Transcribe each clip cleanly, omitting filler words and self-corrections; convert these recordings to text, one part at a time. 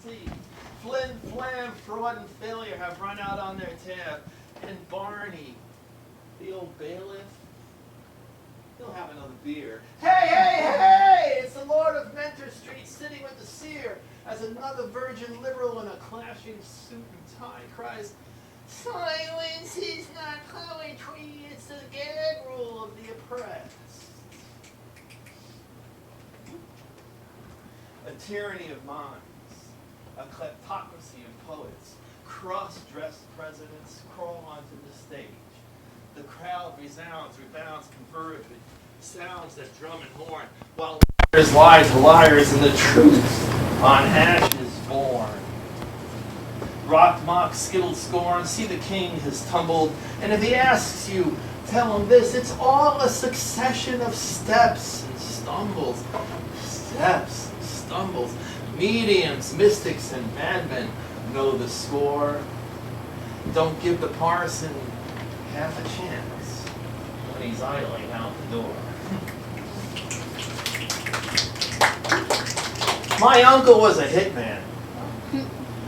See, Flynn, Flam, fraud, and failure have run out on their tab. And Barney, the old bailiff, he'll have another beer. Hey, hey, hey! It's the Lord of Mentor Street sitting with the seer as another virgin liberal in a clashing suit and tie cries, "Silence is not poetry, it's the gag rule of the oppressed." A tyranny of minds, a kleptocracy of poets, cross-dressed presidents crawl onto the stage. The crowd resounds, rebounds, converge with sounds that drum and mourn, while liars lie to liars and the truth on ashes born. Rock, mock, skittle, scorn, see the king has tumbled, and if he asks you, tell him this, it's all a succession of steps and stumbles. Steps and stumbles. Mediums, mystics, and madmen know the score. Don't give the parson half a chance when he's idling out the door. My uncle was a hitman.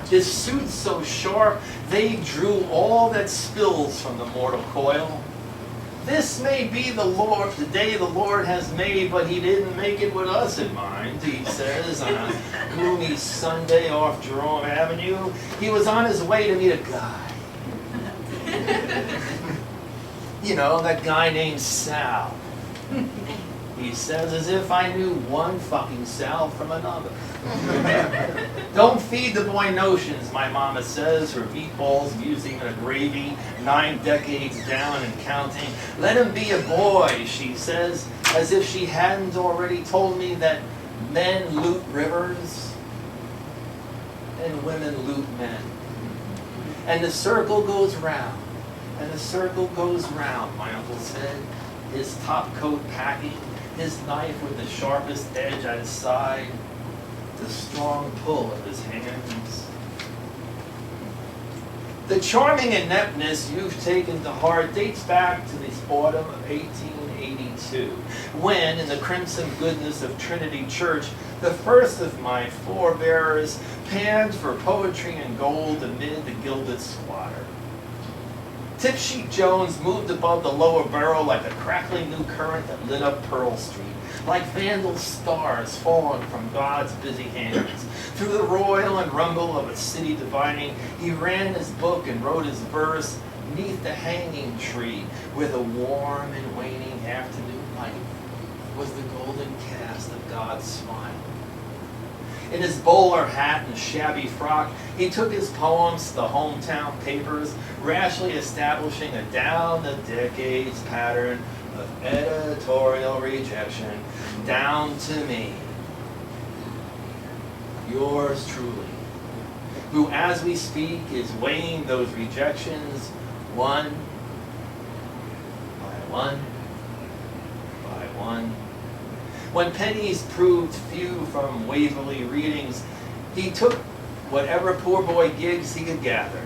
His suits so sharp, they drew all that spills from the mortal coil. This may be the day the Lord has made, but he didn't make it with us in mind, he says on a gloomy Sunday off Jerome Avenue. He was on his way to meet a guy. You know, that guy named Sal. He says as if I knew one fucking Sal from another. Don't feed the boy notions, my mama says, her meatballs musing in a gravy, 9 decades down and counting. Let him be a boy, she says, as if she hadn't already told me that men loot rivers and women loot men. And the circle goes round, and the circle goes round, my uncle said, his top coat packing, his knife with the sharpest edge at his side, the strong pull of his hands. The charming ineptness you've taken to heart dates back to this autumn of 1882, when, in the crimson goodness of Trinity Church, the first of my forebearers panned for poetry and gold amid the gilded squatter. Tipsy Jones moved above the lower barrel like a crackling new current that lit up Pearl Street, like vandal stars fallen from God's busy hands. Through the roil and rumble of a city dividing, he ran his book and wrote his verse neath the hanging tree, where the warm and waning afternoon light was the golden cast of God's smile. In his bowler hat and shabby frock, he took his poems to the hometown papers, rashly establishing a down-the-decades pattern of editorial rejection, down to me, yours truly, who as we speak is weighing those rejections one by one by one. When pennies proved few from Waverly readings, he took whatever poor boy gigs he could gather.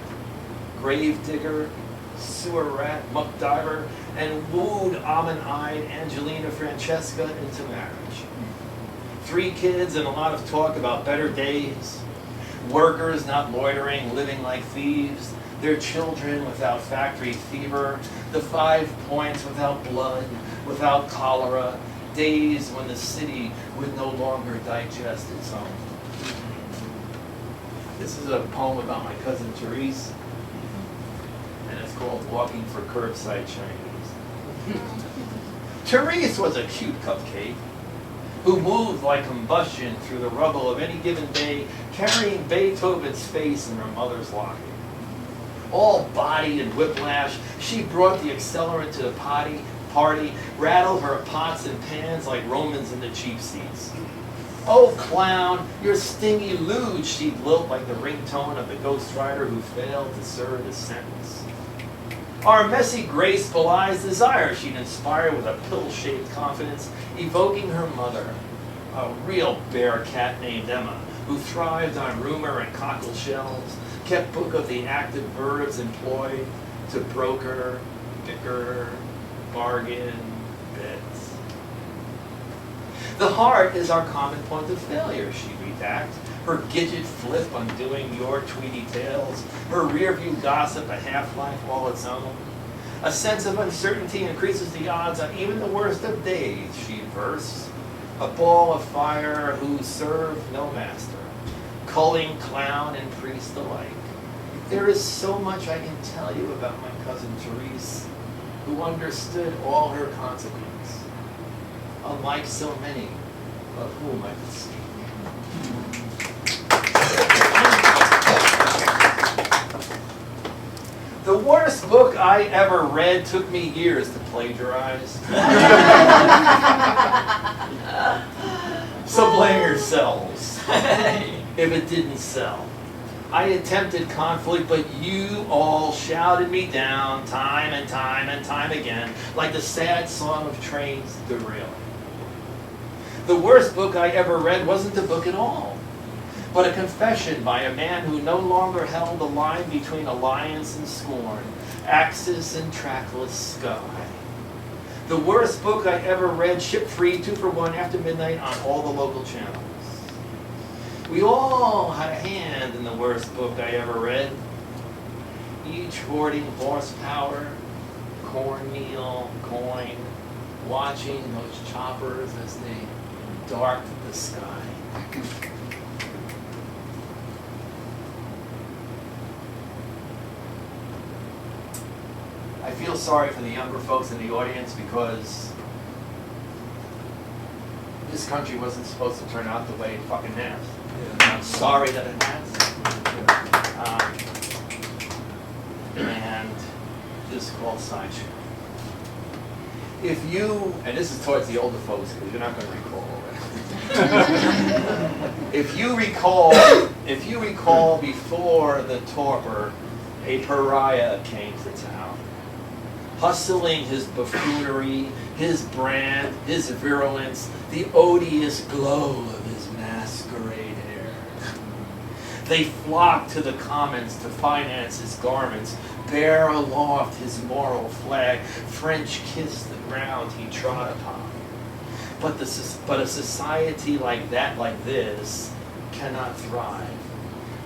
Grave digger, sewer rat, muck diver, and wooed almond-eyed Angelina Francesca into marriage. 3 kids and a lot of talk about better days. Workers not loitering, living like thieves. Their children without factory fever. The 5 points without blood, without cholera. Days when the city would no longer digest its own. This is a poem about my cousin Therese, and it's called Walking for Curbside Chinese. Therese was a cute cupcake who moved like combustion through the rubble of any given day, carrying Beethoven's face in her mother's locket. All body and whiplash, she brought the accelerant to the party, rattled her pots and pans like Romans in the cheap seats. Oh, clown, your stingy lewd, she'd lilt like the ringtone of the ghostwriter who failed to serve his sentence. Our messy grace belies desire, she'd inspire with a pill-shaped confidence, evoking her mother, a real bear cat named Emma, who thrived on rumor and cockle shells, kept book of the active verbs employed to broker, bicker, bargain, bits. The heart is our common point of failure, she redact, her gidget flip undoing your tweety tails, her rear view gossip a half-life all its own. A sense of uncertainty increases the odds on even the worst of days, she'd verse. A ball of fire who served no master, culling clown and priest alike. There is so much I can tell you about my cousin Therese, who understood all her consequence, unlike so many of whom I could speak. The worst book I ever read took me years to plagiarize. So blame yourselves if it didn't sell. I attempted conflict, but you all shouted me down time and time and time again, like the sad song of trains derailing. The worst book I ever read wasn't a book at all, but a confession by a man who no longer held the line between alliance and scorn, axis and trackless sky. The worst book I ever read, shipped free 2 for $1 after midnight on all the local channels. We all had a hand in the worst book I ever read, each hoarding horsepower, cornmeal, coin, watching those choppers as they dark the sky. I feel sorry for the younger folks in the audience because this country wasn't supposed to turn out the way it fucking has. I'm sorry that it has. And this is called sideshow. If you, and this is towards the older folks because you're not going to recall all that. If you recall before the torpor, a pariah came to town, hustling his buffoonery, his brand, his virulence, the odious glow of his masquerade hair. They flocked to the commons to finance his garments, bear aloft his moral flag, French kiss the ground he trod upon. But a society like that, like this, cannot thrive.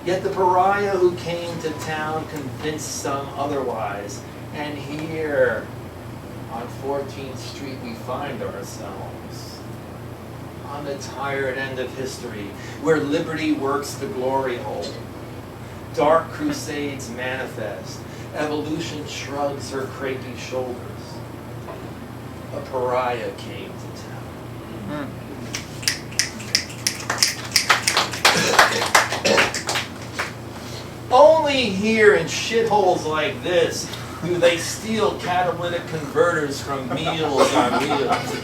Yet the pariah who came to town convinced some otherwise. And here on 14th Street we find ourselves on the tired end of history, where liberty works the glory hole. Dark crusades manifest. Evolution shrugs her crepey shoulders. A pariah came to town. Only here in shitholes like this do they steal catalytic converters from Meals on Wheels.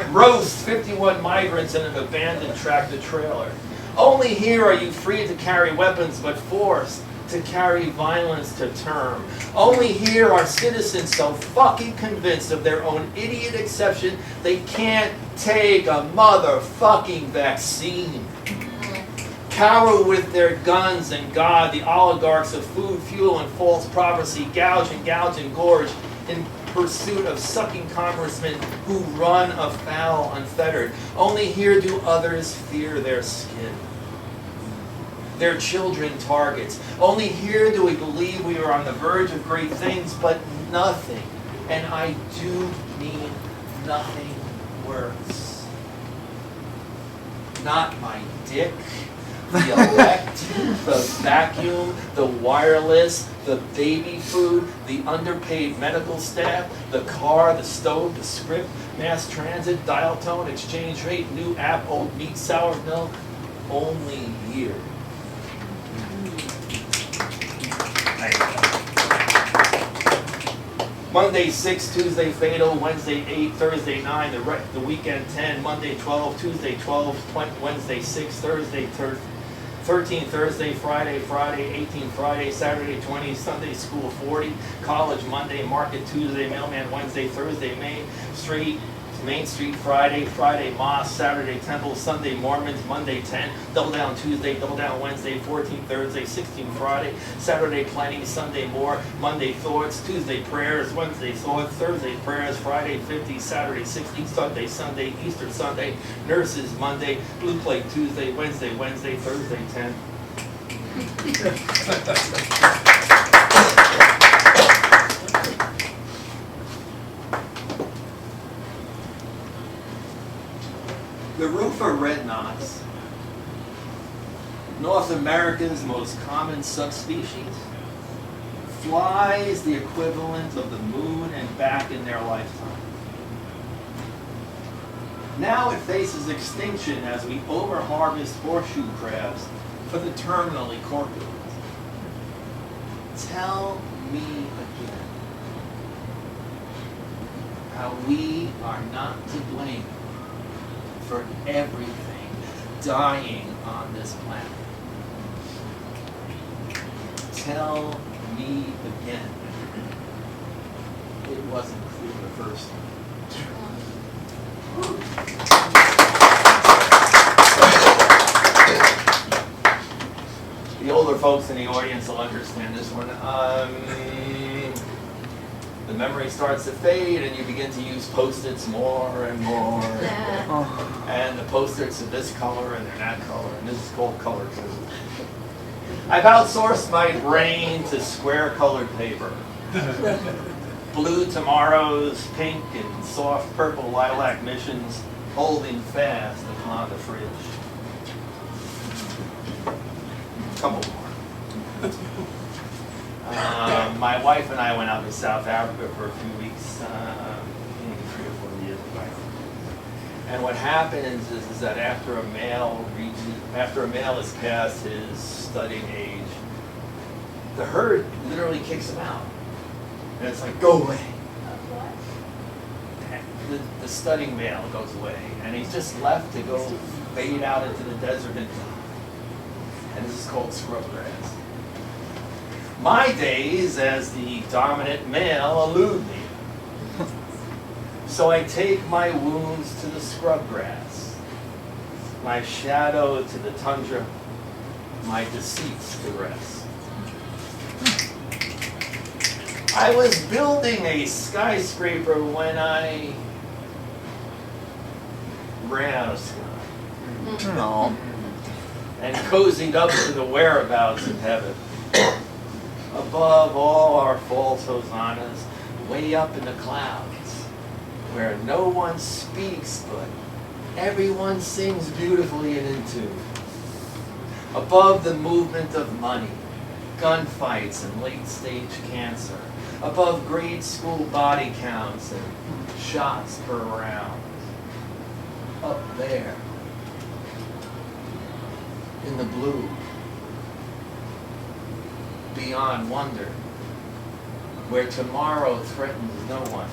Roast 51 migrants in an abandoned tractor trailer. Only here are you free to carry weapons but forced to carry violence to term. Only here are citizens so fucking convinced of their own idiot exception they can't take a motherfucking vaccine. Cower with their guns and God, the oligarchs of food, fuel, and false prophecy, gouge and gorge in pursuit of sucking congressmen who run afoul unfettered. Only here do others fear their skin. Their children targets. Only here do we believe we are on the verge of great things, but nothing, and I do mean nothing works. Not my dick, the elect, the vacuum, the wireless, the baby food, the underpaid medical staff, the car, the stove, the script, mass transit, dial tone, exchange rate, new app, old meat, sour milk. Only here. Monday 6, Tuesday fatal, Wednesday 8, Thursday 9, the weekend 10, Monday 12, Tuesday 12, Wednesday 6, Thursday 13, Thursday, Friday 18, Friday, Saturday 20, Sunday school 40, college Monday, market Tuesday, mailman Wednesday, Thursday, May, street Main Street Friday, Friday Mosque, Saturday Temple, Sunday Mormons, Monday 10, Double Down Tuesday, Double Down Wednesday, 14 Thursday, 16 Friday, Saturday Planning, Sunday More, Monday Thoughts, Tuesday Prayers, Wednesday Thoughts, Thursday Prayers, Friday 50, Saturday 60, Sunday, Easter Sunday, Nurses Monday, Blue Plate Tuesday, Wednesday, Thursday 10. The roofer red knots, North America's most common subspecies, flies the equivalent of the moon and back in their lifetime. Now it faces extinction as we overharvest horseshoe crabs for the terminally corpulent. Tell me again how we are not to blame for everything dying on this planet. Tell me again. It wasn't clear the first time. The older folks in the audience will understand this one. The memory starts to fade and you begin to use Post-its more and more. And the Post-its are this color and they're that color, and this is called color too. I've outsourced my brain to square-colored paper. Blue tomorrows, pink and soft purple lilac missions, holding fast upon the fridge. Couple more. My wife and I went out to South Africa for a few weeks, maybe 3 or 4 years ago. And what happens is that after a male is past his studying age, the herd literally kicks him out. And it's like, go away. The studying male goes away, and he's just left to go fade out into the desert and die. And this is called scrub grass. My days as the dominant male elude me. So I take my wounds to the scrub grass, my shadow to the tundra, my deceits to rest. I was building a skyscraper when I ran out of sky. No. And cozied up to the whereabouts of heaven. Above all our false hosannas, way up in the clouds, where no one speaks, but everyone sings beautifully and in tune. Above the movement of money, gunfights and late-stage cancer. Above grade school body counts and shots per round. Up there, in the blue, beyond wonder, where tomorrow threatens no one,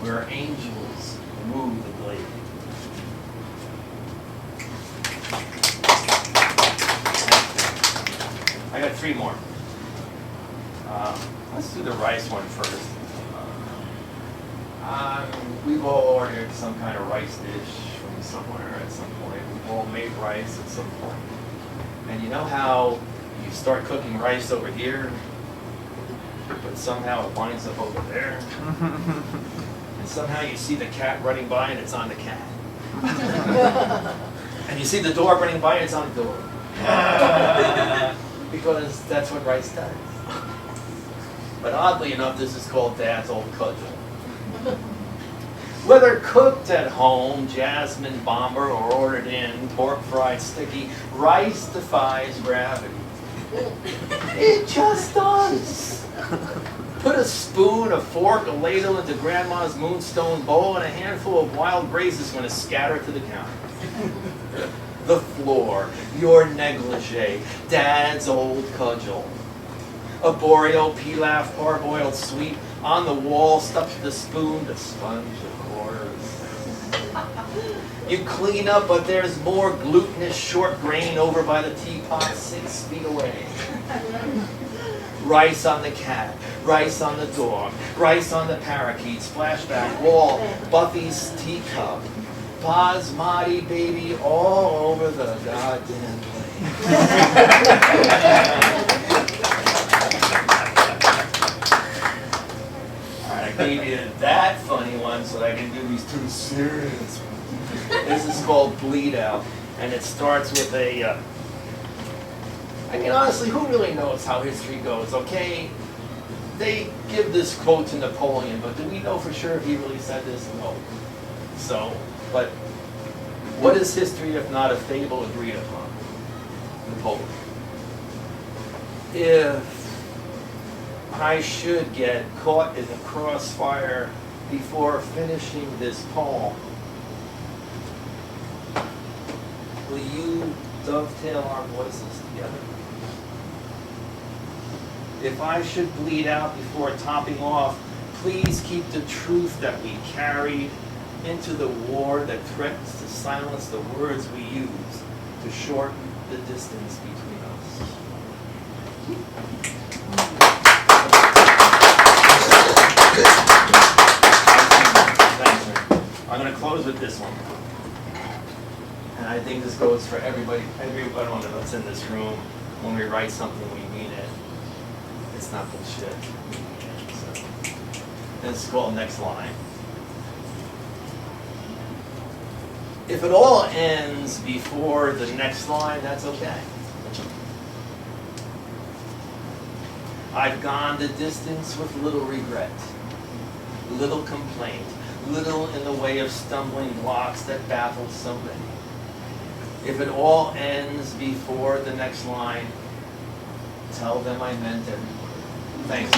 where angels woo the blade. I got 3 more. Let's do the rice one first. We've all ordered some kind of rice dish from somewhere at some point. We've all made rice at some point. And you know how you start cooking rice over here, but somehow it winds up over there? And somehow you see the cat running by and it's on the cat. And you see the door running by and it's on the door. Because that's what rice does. But oddly enough, this is called Dad's old cudgel. Whether cooked at home, jasmine bomber, or ordered in, pork fried sticky, rice defies gravity. It just does. Put a spoon, a fork, a ladle into Grandma's moonstone bowl, and a handful of wild grapes when it's scattered to the counter. The floor, your negligee, Dad's old cudgel. A boreal pilaf parboiled sweet on the wall, stuck to the spoon, the sponge, of course. You clean up, but there's more glutinous short grain over by the teapot 6 feet away. Rice on the cat, rice on the dog, rice on the parakeets, flashback wall, Buffy's teacup, basmati baby all over the goddamn place. I gave you that funny one so that I can do these two serious ones. This is called Bleed Out, and it starts with a, I mean, honestly, who really knows how history goes, okay? They give this quote to Napoleon, but do we know for sure if he really said this? No. So, but what is history if not a fable agreed upon? Napoleon. If I should get caught in the crossfire before finishing this poem, will you dovetail our voices together? If I should bleed out before topping off, please keep the truth that we carried into the war that threatens to silence the words we use to shorten the distance between us. Thanks, man. I'm going to close with this one. And I think this goes for everybody, every one of us in this room. When we write something, we mean it. It's not bullshit. So, this is called Next Line. If it all ends before the next line, that's okay. I've gone the distance with little regret, little complaint, little in the way of stumbling blocks that baffled so many. If it all ends before the next line, tell them I meant every word. Thanks.